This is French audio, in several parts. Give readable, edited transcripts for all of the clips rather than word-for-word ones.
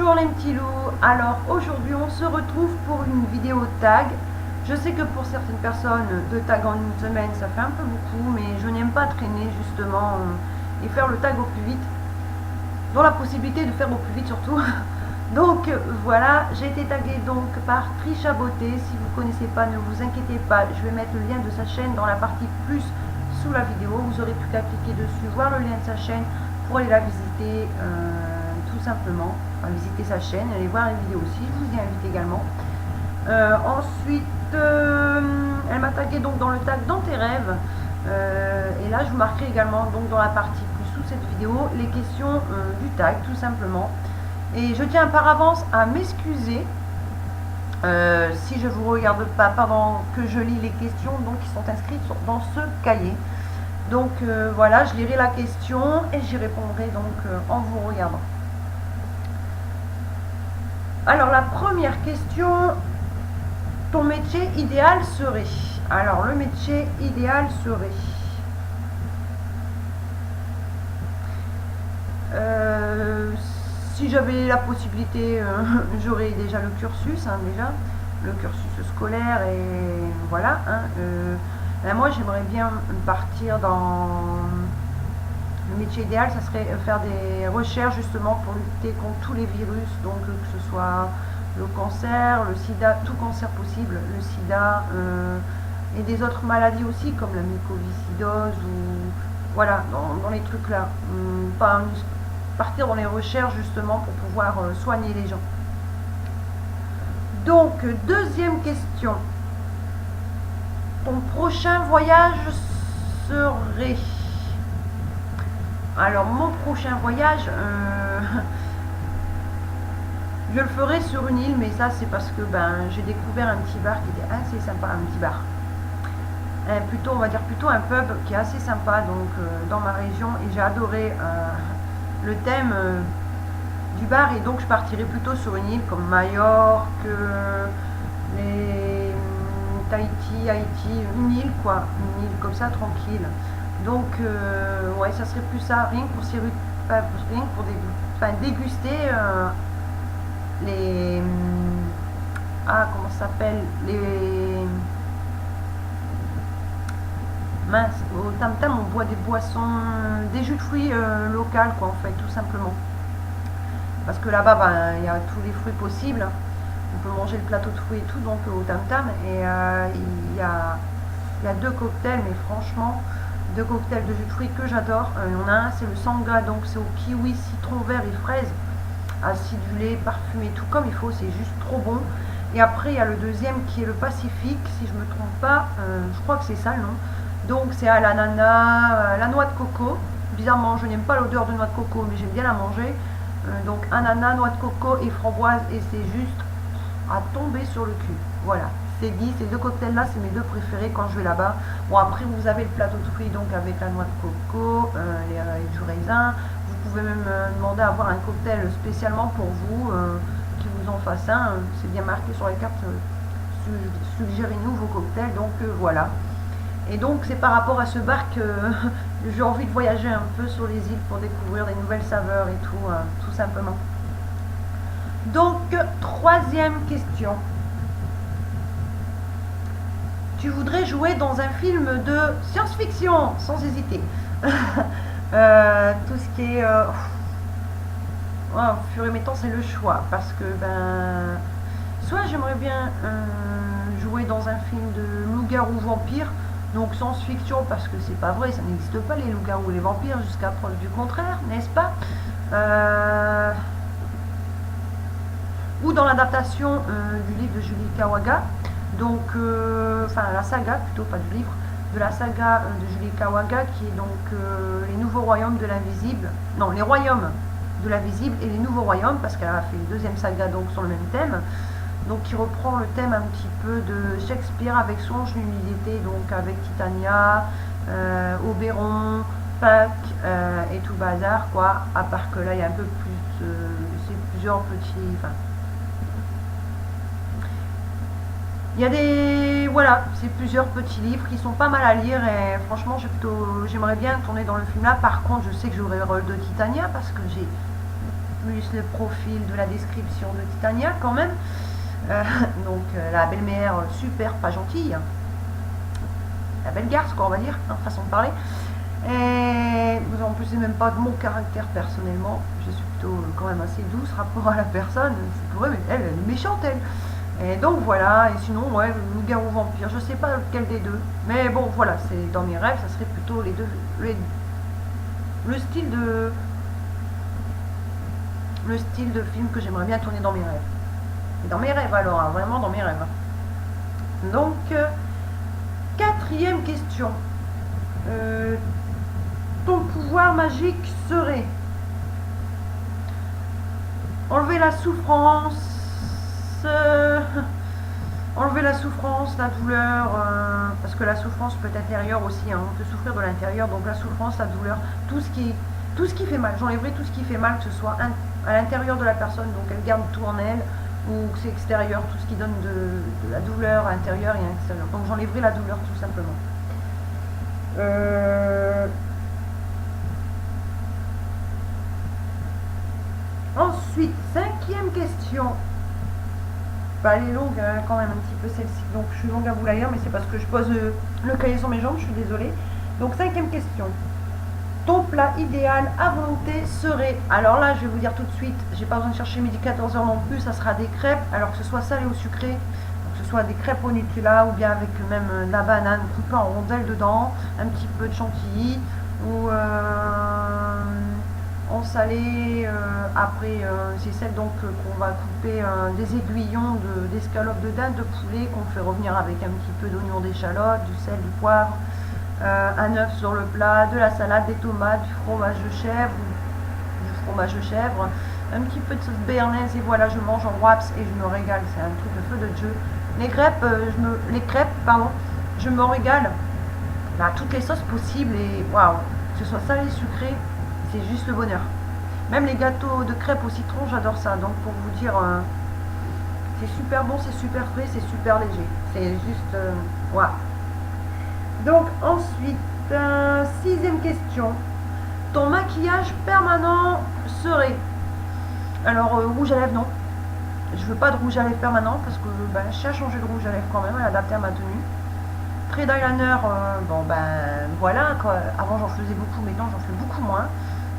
Bonjour les petits loups. Alors aujourd'hui on se retrouve pour une vidéo tag. Je sais que pour certaines personnes, 2 tags en une semaine ça fait un peu beaucoup, mais je n'aime pas traîner justement et faire le tag au plus vite, dans la possibilité de faire au plus vite surtout. Donc voilà, j'ai été taguée donc par Trisha Beauté. Si vous ne connaissez pas, ne vous inquiétez pas, je vais mettre le lien de sa chaîne dans la partie plus sous la vidéo. Vous aurez plus qu'à cliquer dessus, voir le lien de sa chaîne pour aller la visiter tout simplement. Enfin, visiter sa chaîne, aller voir les vidéos aussi, je vous y invite également. Ensuite, elle m'a tagué donc dans le tag dans tes rêves. Et là je vous marquerai également donc dans la partie plus sous cette vidéo les questions du tag tout simplement. Et je tiens par avance à m'excuser si je ne vous regarde pas pendant que je lis les questions donc, qui sont inscrites dans ce cahier. Donc voilà, je lirai la question et j'y répondrai donc en vous regardant. Alors la première question, ton métier idéal serait? Alors le métier idéal serait... si j'avais la possibilité, j'aurais déjà le cursus, déjà, le cursus scolaire et voilà. Moi j'aimerais bien partir dans... Le métier idéal, ça serait faire des recherches justement pour lutter contre tous les virus, donc que ce soit le cancer, le sida, tout cancer possible, le sida et des autres maladies aussi comme la mucoviscidose ou voilà, dans les trucs là. Partir dans les recherches justement pour pouvoir soigner les gens. Donc, deuxième question. Ton prochain voyage serait... Alors, mon prochain voyage, je le ferai sur une île, mais ça, c'est parce que j'ai découvert un petit bar qui était assez sympa, un petit bar. Plutôt, on va dire plutôt un pub qui est assez sympa, donc dans ma région, et j'ai adoré le thème du bar, et donc je partirai plutôt sur une île comme Majorque, Tahiti, Haïti, une île quoi, une île comme ça tranquille. Donc ouais, ça serait plus ça, rien que pour déguster les comment ça s'appelle, les mince, au tam-tam on boit des boissons, des jus de fruits locaux quoi en fait, tout simplement. Parce que là-bas il y a tous les fruits possibles, on peut manger le plateau de fruits et tout, donc au tam-tam, et il y a 2 cocktails, mais franchement 2 cocktails de jus de fruits que j'adore. Il y en a un, c'est le sangria, donc c'est au kiwi, citron vert et fraise, acidulé, parfumé, tout comme il faut, c'est juste trop bon. Et après il y a le deuxième qui est le Pacifique, si je me trompe pas, je crois que c'est ça le nom. Donc c'est à l'ananas, la noix de coco. Bizarrement, je n'aime pas l'odeur de noix de coco, mais j'aime bien la manger. Donc ananas, noix de coco et framboise, et c'est juste à tomber sur le cul. Voilà, c'est dit, ces 2 cocktails là, c'est mes 2 préférés quand je vais là-bas. Bon, après vous avez le plateau de fruits, donc avec la noix de coco, et du raisin. Vous pouvez même demander à avoir un cocktail spécialement pour vous, qui vous en fasse un. C'est bien marqué sur la carte, suggérez-nous vos cocktails, donc voilà. Et donc c'est par rapport à ce bar que j'ai envie de voyager un peu sur les îles pour découvrir des nouvelles saveurs et tout simplement. Donc, troisième question. Tu voudrais jouer dans un film de science-fiction, sans hésiter. Tout ce qui est... au fur et à mesure, c'est le choix. Parce que, soit j'aimerais bien jouer dans un film de loup-garou vampire, donc science-fiction, parce que c'est pas vrai, ça n'existe pas les loups-garous, les vampires, jusqu'à preuve du contraire, n'est-ce pas? Ou dans l'adaptation du livre de Julie Kawaga, donc enfin la saga plutôt, pas du livre, de la saga de Julie Kawaga, qui est donc les nouveaux royaumes de l'invisible, non, les royaumes de l'invisible et les nouveaux royaumes, parce qu'elle a fait une 2e saga donc sur le même thème, donc qui reprend le thème un petit peu de Shakespeare avec Songe d'une nuit d'été, donc avec Titania, Oberon, Puck et tout bazar quoi, à part que là il y a un peu plus, c'est plusieurs petits, enfin il y a des... Voilà, c'est plusieurs petits livres qui sont pas mal à lire, et franchement j'aimerais bien tourner dans le film là. Par contre je sais que j'aurai le rôle de Titania parce que j'ai plus le profil de la description de Titania quand même. Donc la belle-mère super pas gentille, la belle garce quoi on va dire, hein, façon de parler. Et en plus c'est même pas de mon caractère personnellement, je suis plutôt quand même assez douce rapport à la personne, c'est pour elle, mais elle est méchante elle. Et donc voilà, et sinon ouais, loup-garou vampire, je sais pas lequel des deux, mais bon voilà, c'est dans mes rêves, ça serait plutôt les deux, le style de film que j'aimerais bien tourner dans mes rêves. Et dans mes rêves alors, hein, vraiment dans mes rêves. Donc, quatrième question. Ton pouvoir magique serait enlever la souffrance, enlever la souffrance, la douleur, parce que la souffrance peut être intérieure aussi, hein, on peut souffrir de l'intérieur, donc la souffrance, la douleur, tout ce qui fait mal, j'enlèverai tout ce qui fait mal, que ce soit à l'intérieur de la personne, donc elle garde tout en elle, ou que c'est extérieur, tout ce qui donne de la douleur à l'intérieur et à l'extérieur. Donc j'enlèverai la douleur tout simplement. Ensuite, cinquième question. Bah, elle est longue hein, quand même un petit peu celle-ci, donc je suis longue à vous la lire, mais c'est parce que je pose le cahier sur mes jambes, je suis désolée. Donc cinquième question. Ton plat idéal à volonté serait, alors là je vais vous dire tout de suite, j'ai pas besoin de chercher midi 14h non plus, ça sera des crêpes, alors que ce soit salé ou sucré, que ce soit des crêpes au Nutella ou bien avec même de la banane coupée en rondelles dedans, un petit peu de chantilly ou en salé, après c'est celle donc qu'on va couper des aiguillons d'escalope de dinde de poulet qu'on fait revenir avec un petit peu d'oignon, d'échalote, du sel, du poivre. Un œuf sur le plat, de la salade, des tomates, du fromage de chèvre, un petit peu de sauce béarnaise et voilà, je mange en wraps et je me régale, c'est un truc de feu de Dieu. Les crêpes, je me régale à toutes les sauces possibles et waouh, que ce soit salé, sucré, c'est juste le bonheur. Même les gâteaux de crêpes au citron, j'adore ça, donc pour vous dire, c'est super bon, c'est super frais, c'est super léger, c'est juste, waouh. Donc ensuite, sixième question. Ton maquillage permanent serait... Alors rouge à lèvres non. Je veux pas de rouge à lèvres permanent parce que je sais changer de rouge à lèvres quand même, adapté à ma tenue. Trait d'eyeliner, bon ben voilà, quoi. Avant j'en faisais beaucoup, maintenant j'en fais beaucoup moins.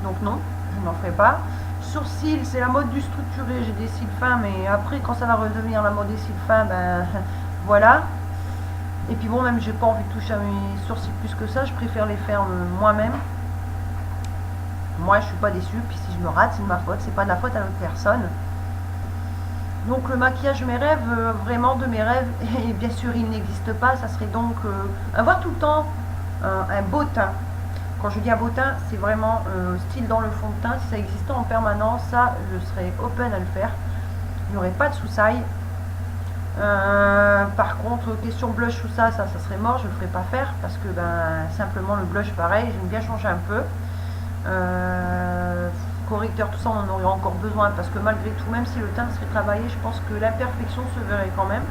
Donc non, je n'en ferai pas. Sourcils, c'est la mode du structuré, j'ai des cils fins, mais après quand ça va redevenir la mode des cils fins, ben voilà. Et puis bon, même j'ai pas envie de toucher à mes sourcils plus que ça, je préfère les faire moi-même. Moi je suis pas déçue, puis si je me rate c'est de ma faute, c'est pas de la faute à l'autre personne. Donc le maquillage de mes rêves, vraiment de mes rêves, et bien sûr il n'existe pas, ça serait donc avoir tout le temps un beau teint. Quand je dis un beau teint, c'est vraiment style dans le fond de teint, si ça existait en permanence, ça je serais open à le faire. Il n'y aurait pas de soussailles. Par contre, question blush ou ça serait mort, je ne le ferai pas faire parce que simplement le blush pareil, j'aime bien changer un peu. Correcteur, tout ça on en aurait encore besoin parce que malgré tout, même si le teint serait travaillé, je pense que l'imperfection se verrait quand même.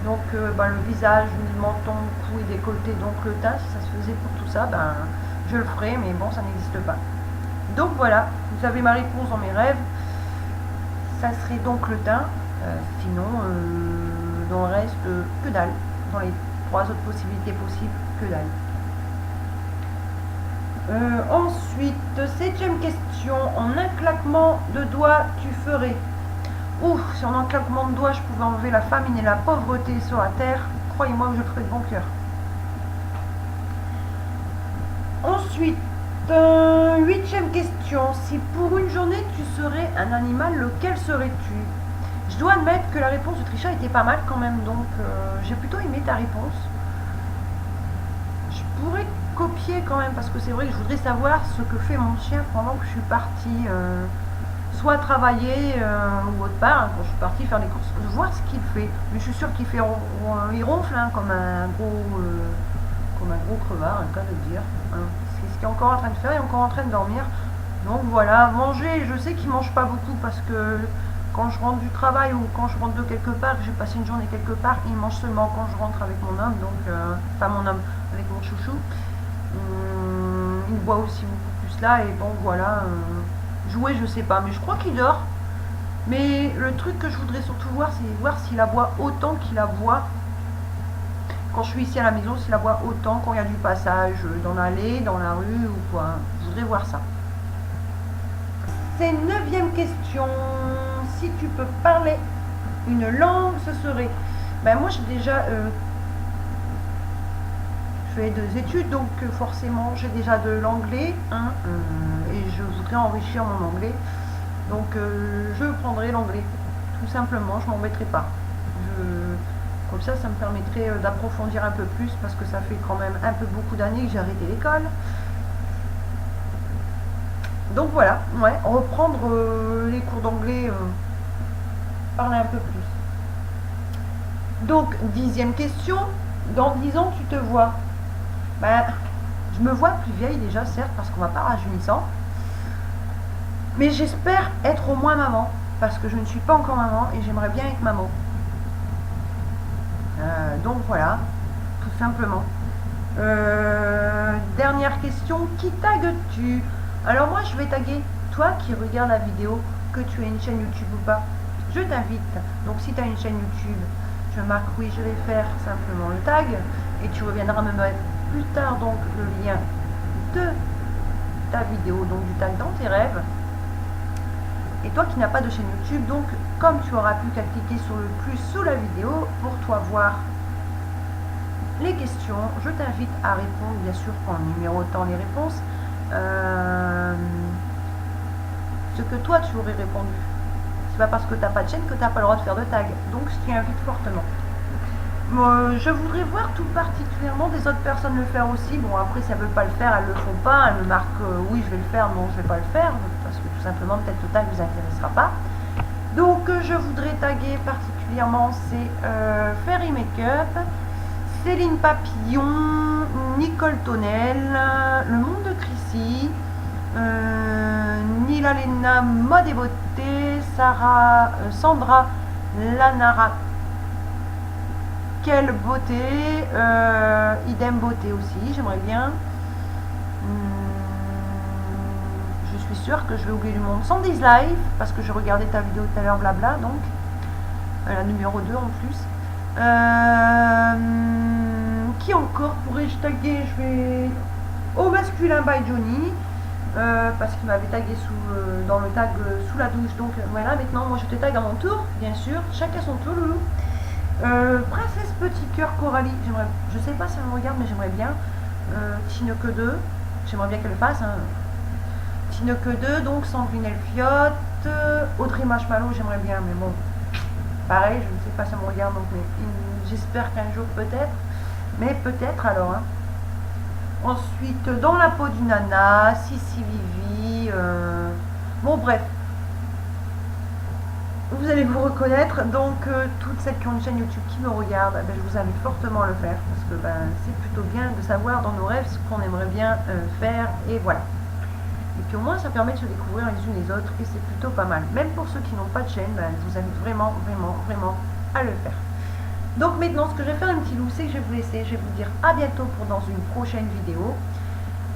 Donc le visage, le menton, le cou et décolleté, donc le teint, si ça se faisait pour tout ça, je le ferais, mais bon, ça n'existe pas. Donc voilà, vous avez ma réponse dans mes rêves. Ça serait donc le teint. Sinon, dans le reste, que dalle. Dans les trois autres possibilités possibles, que dalle. Ensuite, septième question. En un claquement de doigts, tu ferais... Ouf, si en un claquement de doigts, je pouvais enlever la famine et la pauvreté sur la terre, croyez-moi que je le ferais de bon cœur. Ensuite, huitième question. Si pour une journée, tu serais un animal, lequel serais-tu? Je dois admettre que la réponse de Trisha était pas mal quand même, donc j'ai plutôt aimé ta réponse. Je pourrais copier quand même, parce que c'est vrai que je voudrais savoir ce que fait mon chien pendant que je suis partie, soit travailler ou autre part, quand je suis partie faire des courses, voir ce qu'il fait. Mais je suis sûre qu'il fait, il ronfle hein, comme un gros crevard, un cas de dire. Hein. C'est ce qu'il est encore en train de faire, il est encore en train de dormir. Donc voilà, manger, je sais qu'il mange pas beaucoup parce que quand je rentre du travail ou quand je rentre de quelque part, que j'ai passé une journée quelque part, il mange seulement quand je rentre avec mon homme, donc enfin mon homme, avec mon chouchou. Il boit aussi beaucoup plus là et bon voilà, Jouer, je sais pas, mais je crois qu'il dort. Mais le truc que je voudrais surtout voir, c'est voir s'il aboie autant qu'il aboie quand je suis ici à la maison, s'il aboie autant quand il y a du passage dans l'allée, dans la rue ou quoi. Je voudrais voir ça. C'est 9e question. Si tu peux parler une langue, ce serait... Ben moi, j'ai déjà fait 2 études, donc forcément, j'ai déjà de l'anglais. Hein, et je voudrais enrichir mon anglais. Donc, je prendrai l'anglais. Tout simplement, je m'embêterai pas. Comme ça me permettrait d'approfondir un peu plus, parce que ça fait quand même un peu beaucoup d'années que j'ai arrêté l'école. Donc voilà, ouais, reprendre les cours d'anglais, parler un peu plus. Donc, 10e question, dans 10 ans, tu te vois? Ben, je me vois plus vieille déjà, certes, parce qu'on va pas rajeunissant. Mais j'espère être au moins maman, parce que je ne suis pas encore maman et j'aimerais bien être maman. Donc voilà, tout simplement. Dernière question, qui tagues-tu? Alors moi je vais taguer toi qui regardes la vidéo, que tu aies une chaîne YouTube ou pas. Je t'invite, donc si tu as une chaîne YouTube, je marque oui, je vais faire simplement le tag et tu reviendras me mettre plus tard donc le lien de ta vidéo, donc du tag dans tes rêves. Et toi qui n'as pas de chaîne YouTube, donc comme tu auras plus qu'à cliquer sur le plus sous la vidéo pour toi voir les questions, je t'invite à répondre, bien sûr en numérotant les réponses, ce que toi tu aurais répondu. C'est pas parce que tu n'as pas de chaîne que tu n'as pas le droit de faire de tag. Donc je t'y invite fortement. Je voudrais voir tout particulièrement des autres personnes le faire aussi. Bon, après, si elles ne veulent pas le faire, elles ne le font pas. Elles me marquent oui, je vais le faire, non, je ne vais pas le faire. Parce que tout simplement, peut-être le tag ne vous intéressera pas. Donc, je voudrais taguer particulièrement c'est Fairy Makeup, Céline Papillon, Nicole Tonnel, Le Monde de Chrissy, Nila Lena Mode et Beauté, Sandra Lanara. Quelle beauté, idem beauté aussi, j'aimerais bien. Je suis sûre que je vais oublier du monde. Sandy's Life, parce que je regardais ta vidéo tout à l'heure, blabla, donc. La numéro 2 en plus. Qui encore pourrais-je taguer? Je vais au masculin by Johnny, parce qu'il m'avait tagué dans le tag sous la douche. Donc voilà, maintenant moi je te tag à mon tour, bien sûr. Chacun son tour, loulou. Princesse Petit Cœur Coralie, je sais pas si elle me regarde, mais j'aimerais bien. Tineke 2, j'aimerais bien qu'elle le fasse. Hein. Tineke 2, donc Sandrine Elfiotte, Audrey Marshmallow, j'aimerais bien, mais bon, pareil, je ne sais pas si elle me regarde, donc j'espère qu'un jour peut-être, mais peut-être alors. Hein. Ensuite, Dans la peau du nana, Sissi Vivi, bon bref. Vous allez vous reconnaître, donc toutes celles qui ont une chaîne YouTube qui me regardent, ben, je vous invite fortement à le faire, parce que ben, c'est plutôt bien de savoir dans nos rêves ce qu'on aimerait bien faire, et voilà. Et puis au moins ça permet de se découvrir les unes les autres, et c'est plutôt pas mal. Même pour ceux qui n'ont pas de chaîne, ben, je vous invite vraiment, vraiment, vraiment à le faire. Donc maintenant, ce que je vais faire un petit loup, c'est que je vais vous laisser, je vais vous dire à bientôt pour dans une prochaine vidéo.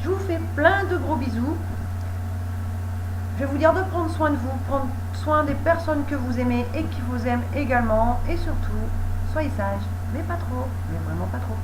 Je vous fais plein de gros bisous. Je vais vous dire de prendre soin de vous, prendre soin des personnes que vous aimez et qui vous aiment également. Et surtout, soyez sages, mais pas trop, mais vraiment pas trop.